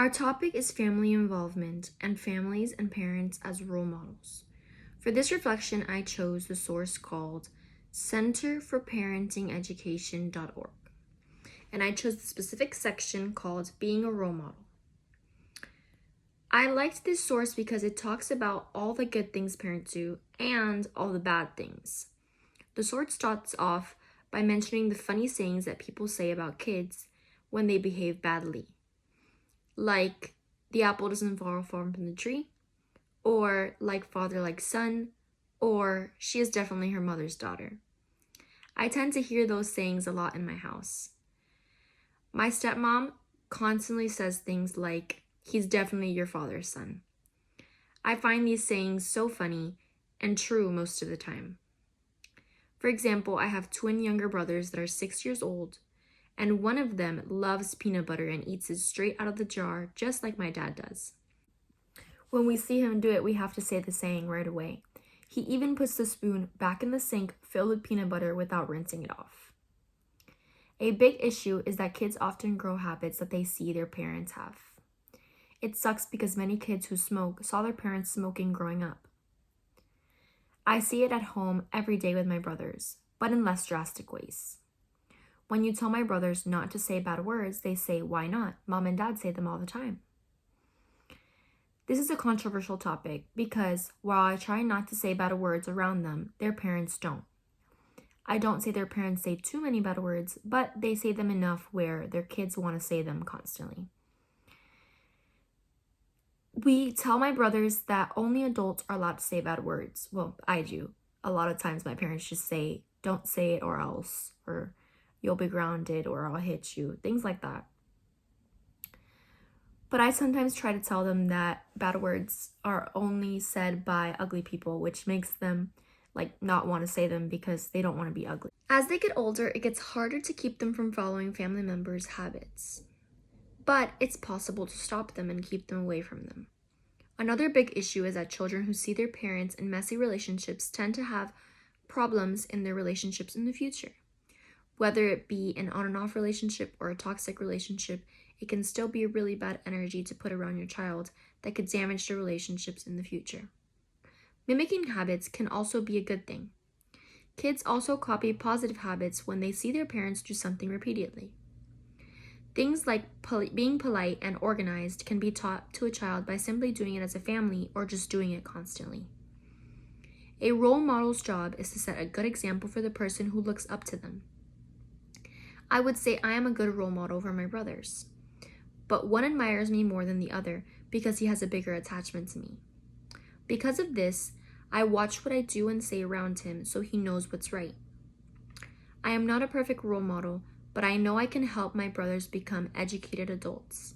Our topic is family involvement and families and parents as role models. For this reflection, I chose the source called centerforparentingeducation.org, and I chose the specific section called Being a Role Model. I liked this source because it talks about all the good things parents do and all the bad things. The source starts off by mentioning the funny sayings that people say about kids when they behave badly, like the apple doesn't fall far from the tree, or like father, like son, or she is definitely her mother's daughter. I tend to hear those sayings a lot in my house. My stepmom constantly says things like, he's definitely your father's son. I find these sayings so funny and true most of the time. For example, I have twin younger brothers that are 6 years old, and one of them loves peanut butter and eats it straight out of the jar, just like my dad does. When we see him do it, we have to say the saying right away. He even puts the spoon back in the sink filled with peanut butter without rinsing it off. A big issue is that kids often grow habits that they see their parents have. It sucks because many kids who smoke saw their parents smoking growing up. I see it at home every day with my brothers, but in less drastic ways. When you tell my brothers not to say bad words, they say, "Why not? Mom and dad say them all the time." This is a controversial topic because while I try not to say bad words around them, their parents don't. I don't say their parents say too many bad words, but they say them enough where their kids want to say them constantly. We tell my brothers that only adults are allowed to say bad words. Well, I do. A lot of times my parents just say, "Don't say it or else," or "You'll be grounded," or "I'll hit you," things like that. But I sometimes try to tell them that bad words are only said by ugly people, which makes them not want to say them because they don't want to be ugly. As they get older, it gets harder to keep them from following family members' habits. But it's possible to stop them and keep them away from them. Another big issue is that children who see their parents in messy relationships tend to have problems in their relationships in the future. Whether it be an on and off relationship or a toxic relationship, it can still be a really bad energy to put around your child that could damage their relationships in the future. Mimicking habits can also be a good thing. Kids also copy positive habits when they see their parents do something repeatedly. Things like being polite and organized can be taught to a child by simply doing it as a family or just doing it constantly. A role model's job is to set a good example for the person who looks up to them. I would say I am a good role model for my brothers, but one admires me more than the other because he has a bigger attachment to me. Because of this, I watch what I do and say around him so he knows what's right. I am not a perfect role model, but I know I can help my brothers become educated adults.